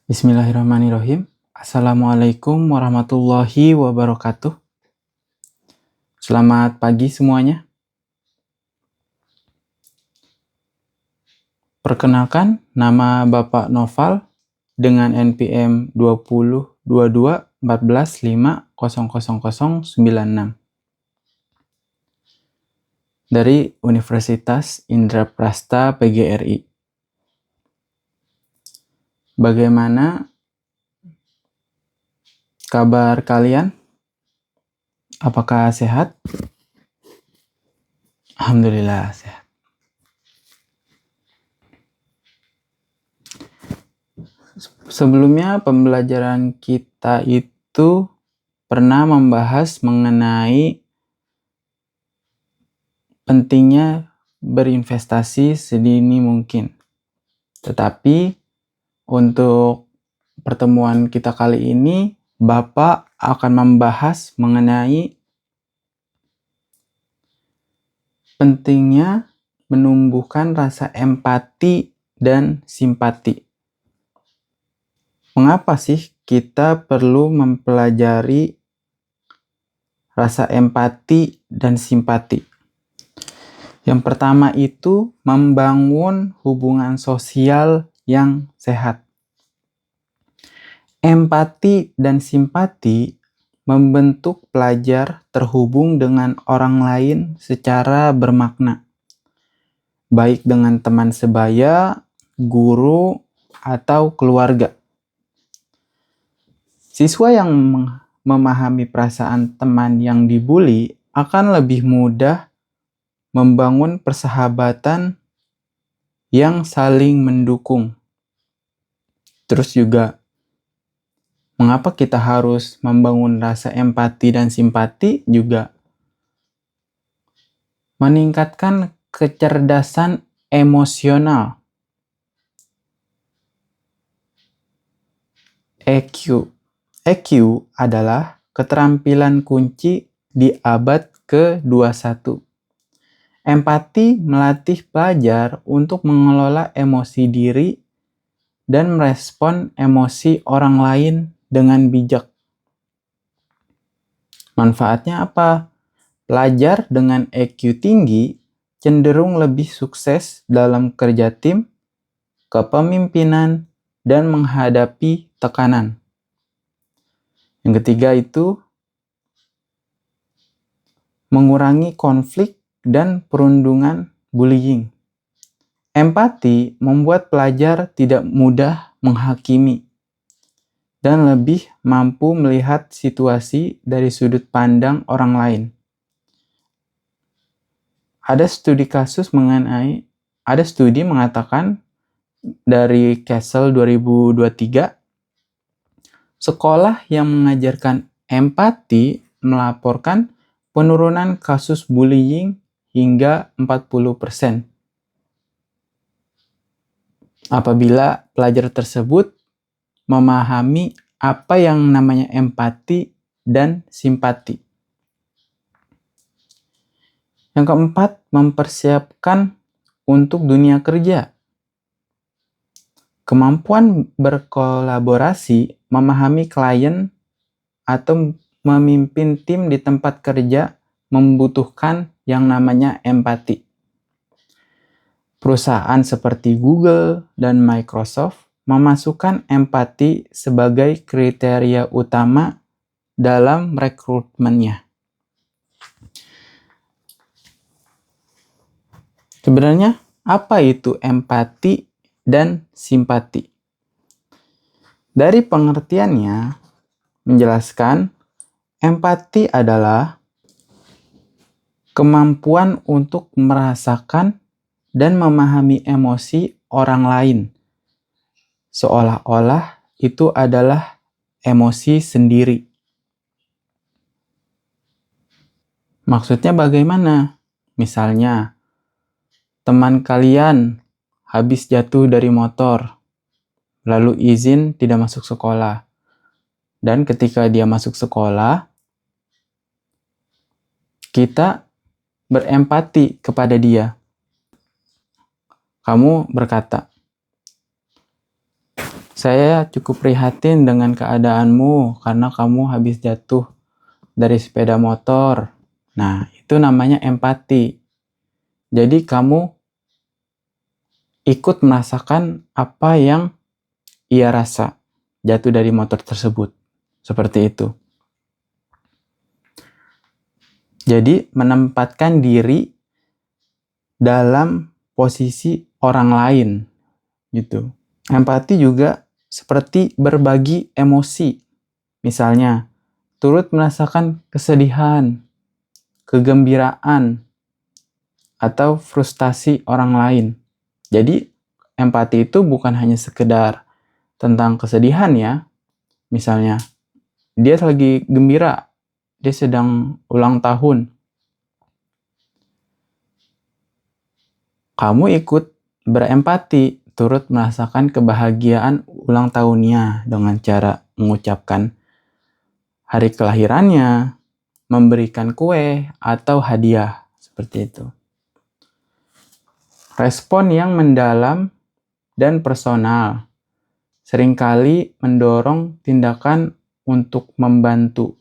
Bismillahirrahmanirrahim. Assalamualaikum warahmatullahi wabarakatuh. Selamat pagi semuanya. Perkenalkan, nama Bapak Noval dengan NPM 202214500096 dari Universitas Indraprasta PGRI. Bagaimana kabar kalian? Apakah sehat? Alhamdulillah sehat. Sebelumnya pembelajaran kita itu pernah membahas mengenai pentingnya berinvestasi sedini mungkin. Tetapi untuk pertemuan kita kali ini, Bapak akan membahas mengenai pentingnya menumbuhkan rasa empati dan simpati. Mengapa sih kita perlu mempelajari rasa empati dan simpati? Yang pertama itu membangun hubungan sosial yang sehat. Empati dan simpati membentuk pelajar terhubung dengan orang lain secara bermakna, baik dengan teman sebaya, guru, atau keluarga. Siswa yang memahami perasaan teman yang dibuli akan lebih mudah membangun persahabatan yang saling mendukung. Terus juga, mengapa kita harus membangun rasa empati dan simpati juga meningkatkan kecerdasan emosional. EQ. EQ adalah keterampilan kunci di abad ke-21. Empati melatih pelajar untuk mengelola emosi diri dan merespon emosi orang lain dengan bijak. Manfaatnya apa? Pelajar dengan EQ tinggi cenderung lebih sukses dalam kerja tim, kepemimpinan, dan menghadapi tekanan. Yang ketiga itu mengurangi konflik dan perundungan bullying. Empati membuat pelajar tidak mudah menghakimi dan lebih mampu melihat situasi dari sudut pandang orang lain. Ada studi mengatakan dari Castle 2023, sekolah yang mengajarkan empati melaporkan penurunan kasus bullying hingga 40%. Apabila pelajar tersebut memahami apa yang namanya empati dan simpati. Yang keempat, mempersiapkan untuk dunia kerja. Kemampuan berkolaborasi, memahami klien, atau memimpin tim di tempat kerja membutuhkan yang namanya empati. Perusahaan seperti Google dan Microsoft memasukkan empati sebagai kriteria utama dalam rekrutmennya. Sebenarnya, apa itu empati dan simpati? Dari pengertiannya, menjelaskan empati adalah kemampuan untuk merasakan dan memahami emosi orang lain, seolah-olah itu adalah emosi sendiri. Maksudnya bagaimana? Misalnya, teman kalian habis jatuh dari motor, lalu izin tidak masuk sekolah. Dan ketika dia masuk sekolah, kita berempati kepada dia. Kamu berkata, Saya cukup prihatin dengan keadaanmu karena kamu habis jatuh dari sepeda motor. Nah, itu namanya empati. Jadi kamu ikut merasakan apa yang ia rasa jatuh dari motor tersebut. Seperti itu. Jadi menempatkan diri dalam posisi orang lain gitu. Empati juga seperti berbagi emosi. Misalnya, turut merasakan kesedihan, kegembiraan, atau frustasi orang lain. Jadi, empati itu bukan hanya sekedar tentang kesedihan ya. Misalnya, dia lagi gembira, dia sedang ulang tahun. Kamu ikut berempati, turut merasakan kebahagiaan ulang tahunnya dengan cara mengucapkan hari kelahirannya, memberikan kue, atau hadiah. Seperti itu. Respon yang mendalam dan personal seringkali mendorong tindakan untuk membantu.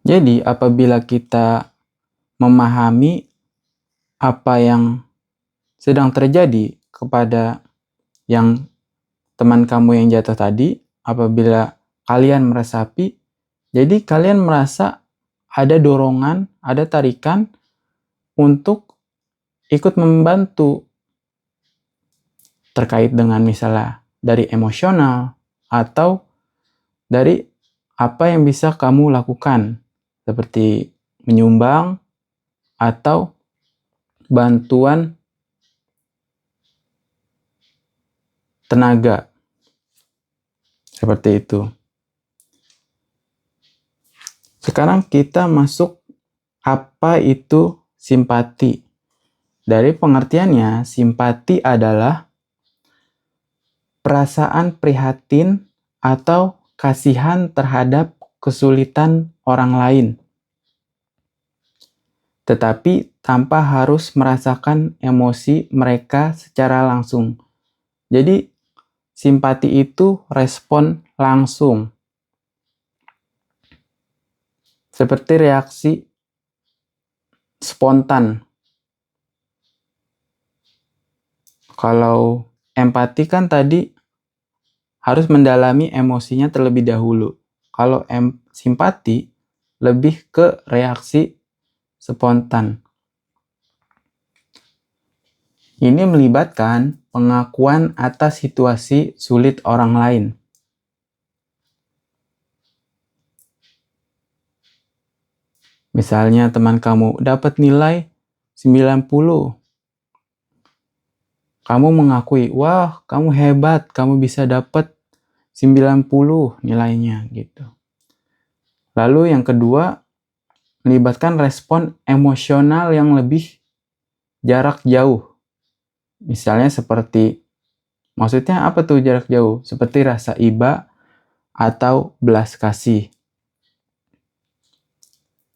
Jadi, apabila kita memahami apa yang sedang terjadi kepada yang teman kamu yang jatuh tadi, apabila kalian meresapi, jadi kalian merasa ada dorongan, ada tarikan untuk ikut membantu terkait dengan misalnya dari emosional atau dari apa yang bisa kamu lakukan seperti menyumbang atau bantuan tenaga. Seperti itu. Sekarang kita masuk apa itu simpati. Dari pengertiannya, simpati adalah perasaan prihatin atau kasihan terhadap kesulitan orang lain, tetapi tanpa harus merasakan emosi mereka secara langsung. Jadi, simpati itu respon langsung. Seperti reaksi spontan. Kalau empati kan tadi harus mendalami emosinya terlebih dahulu. Kalau simpati lebih ke reaksi spontan. Ini melibatkan pengakuan atas situasi sulit orang lain. Misalnya teman kamu dapat nilai 90. Kamu mengakui, wah kamu hebat, kamu bisa dapat 90 nilainya gitu. Lalu yang kedua, melibatkan respon emosional yang lebih jarak jauh. Misalnya seperti, maksudnya apa tuh jarak jauh? Seperti rasa iba atau belas kasih.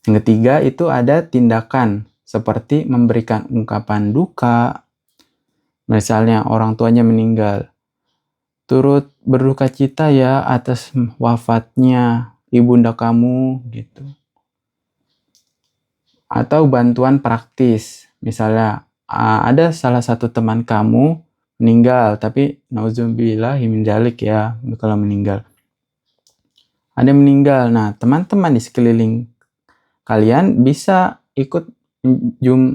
Yang ketiga itu ada tindakan, seperti memberikan ungkapan duka. Misalnya orang tuanya meninggal. Turut berduka cita ya atas wafatnya ibunda kamu gitu. Atau bantuan praktis. Misalnya ada salah satu teman kamu meninggal, tapi nauzubillah min dzalik ya kalau meninggal. Ada meninggal. Nah, teman-teman di sekeliling kalian bisa ikut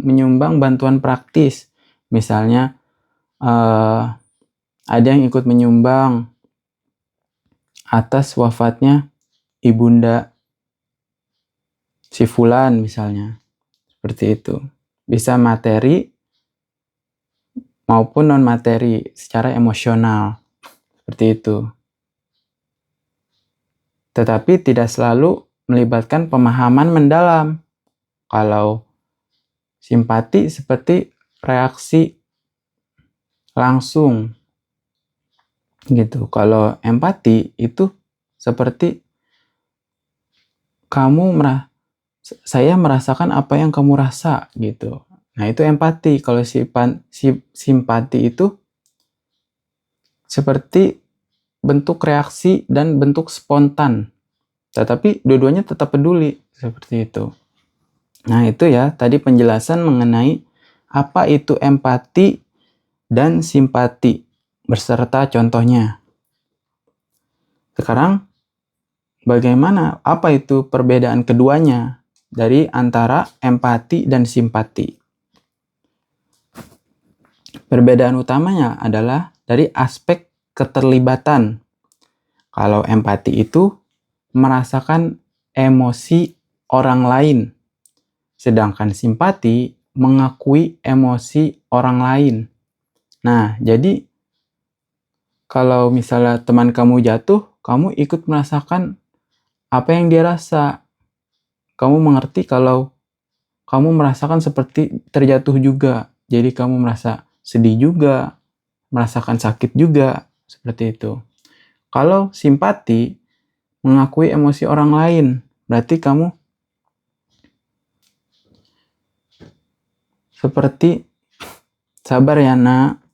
menyumbang bantuan praktis. Misalnya ada yang ikut menyumbang atas wafatnya ibunda si fulan misalnya. Seperti itu. Bisa materi maupun non materi secara emosional. Seperti itu. Tetapi tidak selalu melibatkan pemahaman mendalam. Kalau simpati seperti reaksi langsung gitu. Kalau empati itu seperti saya merasakan apa yang kamu rasa gitu. Nah, itu empati. Kalau simpati itu seperti bentuk reaksi dan bentuk spontan. Tetapi dua-duanya tetap peduli, seperti itu. Nah, itu ya tadi penjelasan mengenai apa itu empati dan simpati beserta contohnya. Sekarang bagaimana, apa itu perbedaan keduanya dari antara empati dan simpati? Perbedaan utamanya adalah dari aspek keterlibatan. Kalau empati itu merasakan emosi orang lain, sedangkan simpati mengakui emosi orang lain. Nah, jadi kalau misalnya teman kamu jatuh, kamu ikut merasakan apa yang dia rasa. Kamu mengerti kalau kamu merasakan seperti terjatuh juga. Jadi kamu merasa sedih juga, merasakan sakit juga, seperti itu. Kalau simpati mengakui emosi orang lain, berarti kamu seperti sabar ya nak,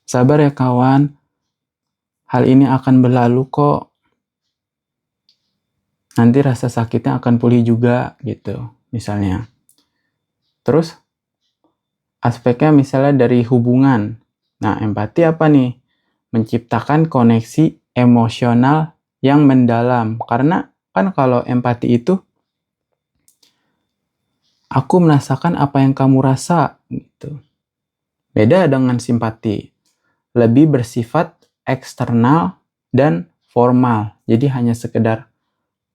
sabar ya kawan, hal ini akan berlalu kok. Nanti rasa sakitnya akan pulih juga, gitu, misalnya. Terus, aspeknya misalnya dari hubungan. Nah, empati apa nih? Menciptakan koneksi emosional yang mendalam. Karena kan kalau empati itu, aku merasakan apa yang kamu rasa, gitu. Beda dengan simpati. Lebih bersifat eksternal dan formal. Jadi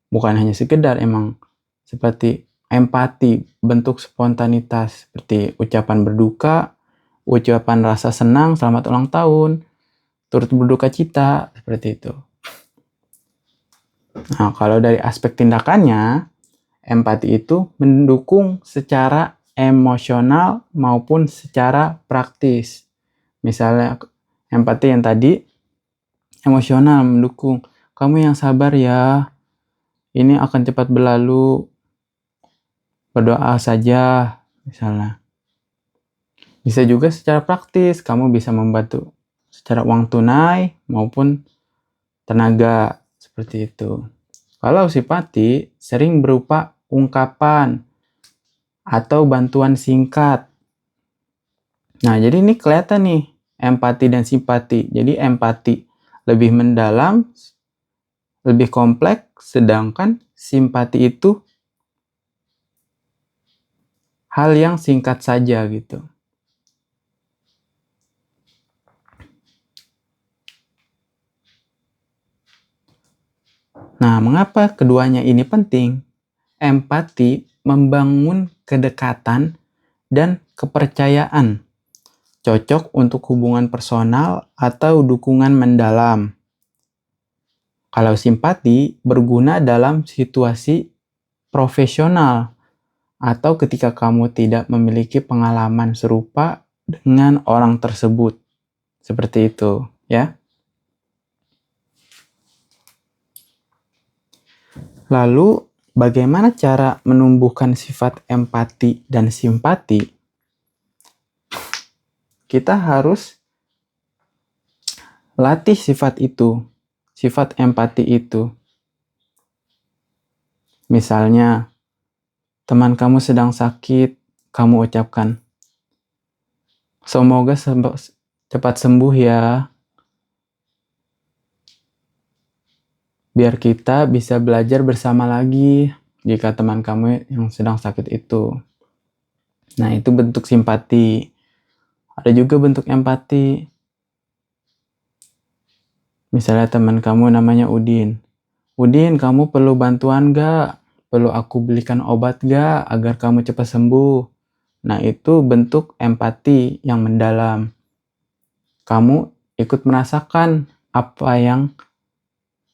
bukan hanya sekedar, emang seperti empati, bentuk spontanitas, seperti ucapan berduka, ucapan rasa senang, selamat ulang tahun, turut berduka cita, seperti itu. Nah, kalau dari aspek tindakannya, empati itu mendukung secara emosional maupun secara praktis. Misalnya, empati yang tadi, emosional mendukung. Kamu yang sabar ya, ini akan cepat berlalu, berdoa saja, misalnya. Bisa juga secara praktis, kamu bisa membantu secara uang tunai maupun tenaga, seperti itu. Kalau simpati sering berupa ungkapan atau bantuan singkat. Nah, jadi ini kelihatan nih, empati dan simpati. Jadi empati lebih mendalam, lebih kompleks, sedangkan simpati itu hal yang singkat saja, gitu. Nah, mengapa keduanya ini penting? Empati membangun kedekatan dan kepercayaan, cocok untuk hubungan personal atau dukungan mendalam. Kalau simpati berguna dalam situasi profesional atau ketika kamu tidak memiliki pengalaman serupa dengan orang tersebut. Seperti itu, ya. Lalu, bagaimana cara menumbuhkan sifat empati dan simpati? Kita harus latih sifat itu, sifat empati itu. Misalnya, teman kamu sedang sakit, kamu ucapkan, semoga cepat sembuh ya. Biar kita bisa belajar bersama lagi jika teman kamu yang sedang sakit itu. Nah, itu bentuk simpati. Ada juga bentuk empati. Misalnya teman kamu namanya Udin. Udin, kamu perlu bantuan gak? Perlu aku belikan obat gak agar kamu cepat sembuh? Nah, itu bentuk empati yang mendalam. Kamu ikut merasakan apa yang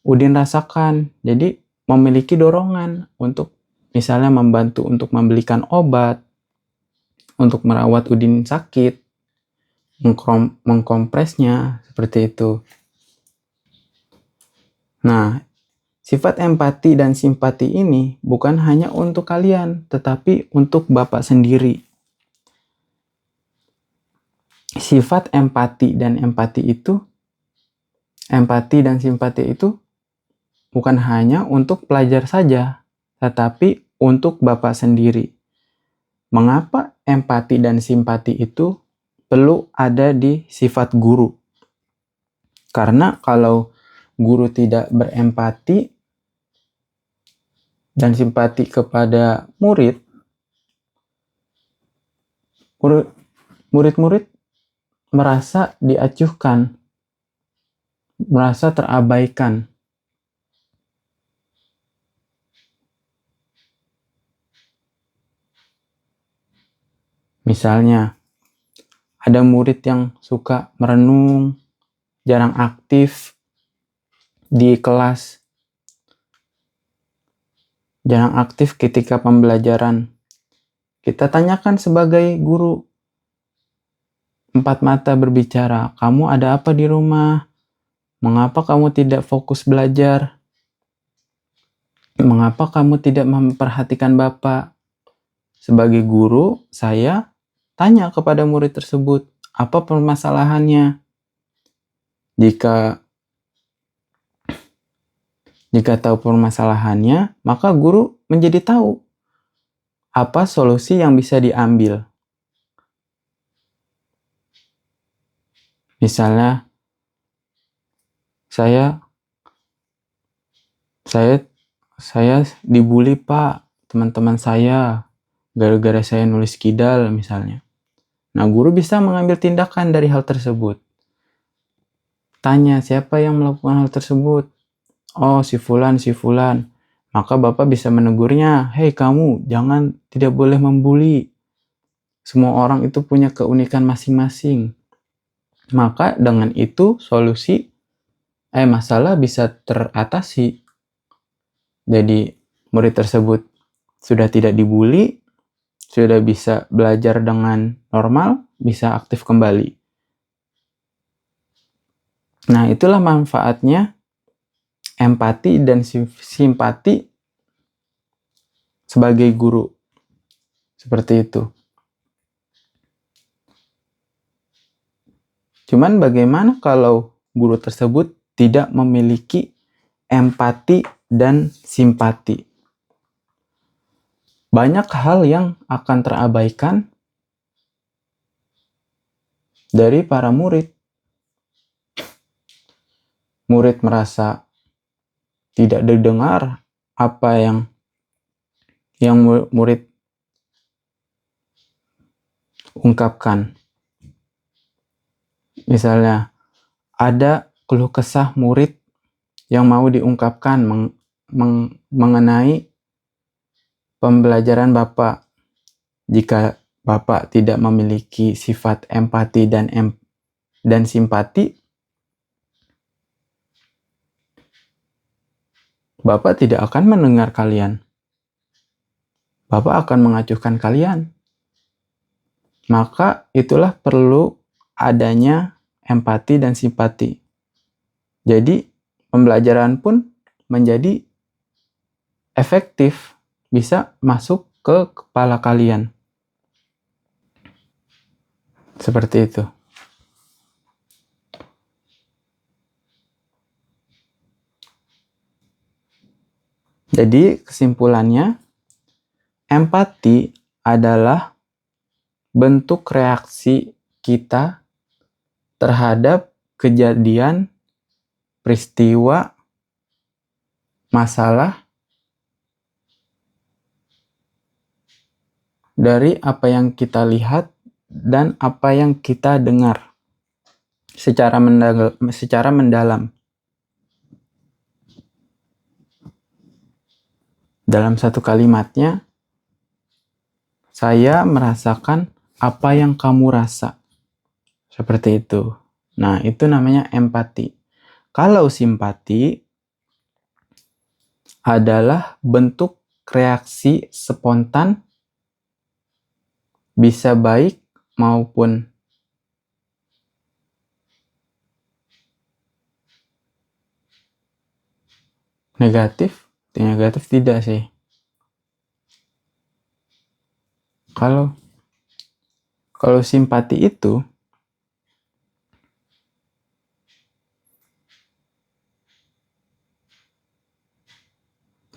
Udin rasakan. Jadi memiliki dorongan untuk misalnya membantu untuk membelikan obat, untuk merawat Udin sakit, mengkompresnya, seperti itu. Nah, sifat empati dan simpati ini bukan hanya untuk kalian, tetapi untuk Bapak sendiri. sifat empati dan simpati itu bukan hanya untuk pelajar saja, tetapi untuk Bapak sendiri. Mengapa empati dan simpati itu perlu ada di sifat guru? Karena kalau guru tidak berempati dan simpati kepada murid-murid merasa diacuhkan, merasa terabaikan. Misalnya, ada murid yang suka merenung, jarang aktif di kelas, jarang aktif ketika pembelajaran. Kita tanyakan sebagai guru, empat mata berbicara, kamu ada apa di rumah? Mengapa kamu tidak fokus belajar? Mengapa kamu tidak memperhatikan Bapak? Sebagai guru, saya tanya kepada murid tersebut, apa permasalahannya? Jika tahu permasalahannya, maka guru menjadi tahu apa solusi yang bisa diambil. Misalnya, saya dibully Pak, teman-teman saya, gara-gara saya nulis kidal misalnya. Nah, guru bisa mengambil tindakan dari hal tersebut. Tanya, siapa yang melakukan hal tersebut? Oh, si fulan. Maka Bapak bisa menegurnya, hei kamu, tidak boleh membuli. Semua orang itu punya keunikan masing-masing. Maka dengan itu masalah bisa teratasi. Jadi murid tersebut sudah tidak dibully, sudah bisa belajar dengan normal, bisa aktif kembali. Nah, itulah manfaatnya empati dan simpati sebagai guru. Seperti itu. Cuman bagaimana kalau guru tersebut tidak memiliki empati dan simpati? Banyak hal yang akan terabaikan dari para murid. Murid merasa tidak didengar apa yang murid ungkapkan. Misalnya, ada keluh kesah murid yang mau diungkapkan mengenai pembelajaran Bapak. Jika Bapak tidak memiliki sifat empati dan simpati, Bapak tidak akan mendengar kalian. Bapak akan mengacuhkan kalian. Maka itulah perlu adanya empati dan simpati. Jadi pembelajaran pun menjadi efektif, bisa masuk ke kepala kalian. Seperti itu. Jadi kesimpulannya, empati adalah bentuk reaksi kita terhadap kejadian, peristiwa, masalah dari apa yang kita lihat dan apa yang kita dengar secara mendalam. Dalam satu kalimatnya, saya merasakan apa yang kamu rasa. Seperti itu. Nah, itu namanya empati. Kalau simpati adalah bentuk reaksi spontan, bisa baik maupun negatif. Negatif tidak sih. Kalau simpati itu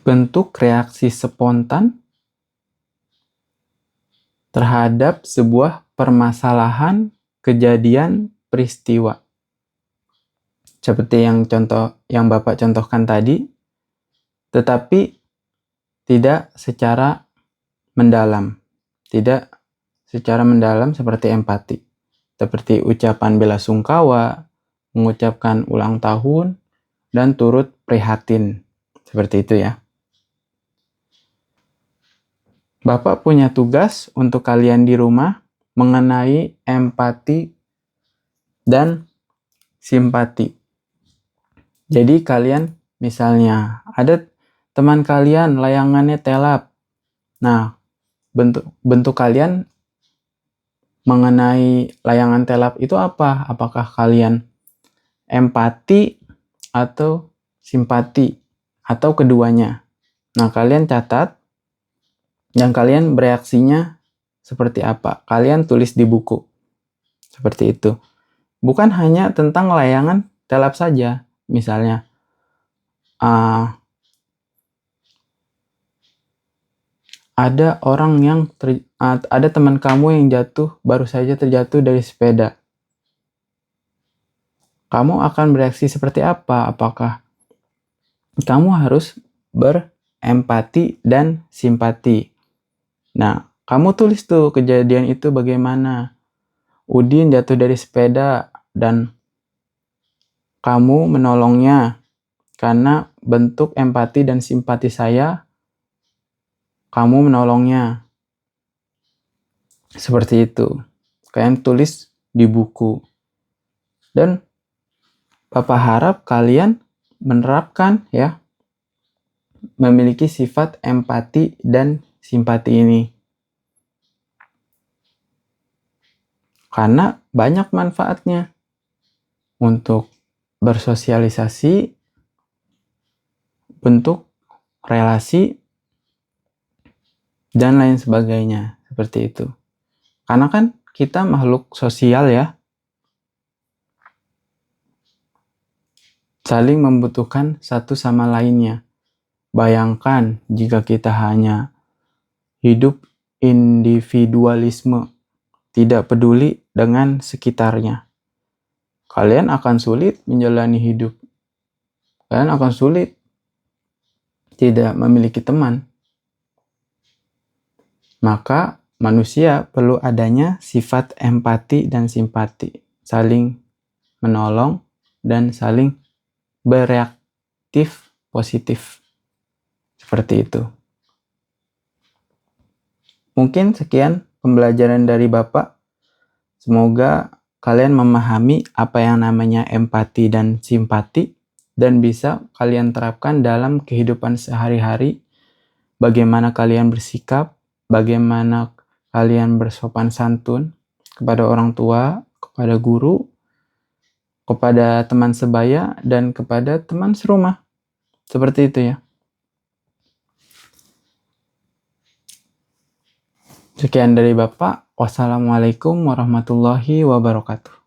bentuk reaksi spontan terhadap sebuah permasalahan, kejadian, peristiwa. Seperti yang Bapak contohkan tadi, tetapi tidak secara mendalam. Tidak secara mendalam seperti empati. Seperti ucapan bela sungkawa, mengucapkan ulang tahun, dan turut prihatin. Seperti itu ya. Bapak punya tugas untuk kalian di rumah mengenai empati dan simpati. Jadi kalian misalnya ada teman kalian layangannya telap. Nah, bentuk kalian mengenai layangan telap itu apa? Apakah kalian empati atau simpati atau keduanya? Nah, kalian catat dan kalian bereaksinya seperti apa? Kalian tulis di buku. Seperti itu. Bukan hanya tentang layangan telap saja. Misalnya, ada teman kamu yang baru saja terjatuh dari sepeda. Kamu akan bereaksi seperti apa? Apakah kamu harus berempati dan simpati? Nah, kamu tulis tuh kejadian itu bagaimana. Udin jatuh dari sepeda dan kamu menolongnya. Karena bentuk empati dan simpati saya, kamu menolongnya. Seperti itu. Kalian tulis di buku. Dan Bapak harap kalian menerapkan ya, memiliki sifat empati dan simpati ini. Karena banyak manfaatnya untuk bersosialisasi, bentuk relasi, dan lain sebagainya. Seperti itu. Karena kan kita makhluk sosial ya. Saling membutuhkan satu sama lainnya. Bayangkan jika kita hanya hidup individualisme, tidak peduli dengan sekitarnya. Kalian akan sulit menjalani hidup. Kalian akan sulit tidak memiliki teman. Maka manusia perlu adanya sifat empati dan simpati. Saling menolong dan saling bereaktif positif. Seperti itu. Mungkin sekian pembelajaran dari Bapak. Semoga kalian memahami apa yang namanya empati dan simpati dan bisa kalian terapkan dalam kehidupan sehari-hari. Bagaimana kalian bersikap, bagaimana kalian bersopan santun kepada orang tua, kepada guru, kepada teman sebaya, dan kepada teman serumah. Seperti itu ya. Sekian dari Bapak. Wassalamualaikum warahmatullahi wabarakatuh.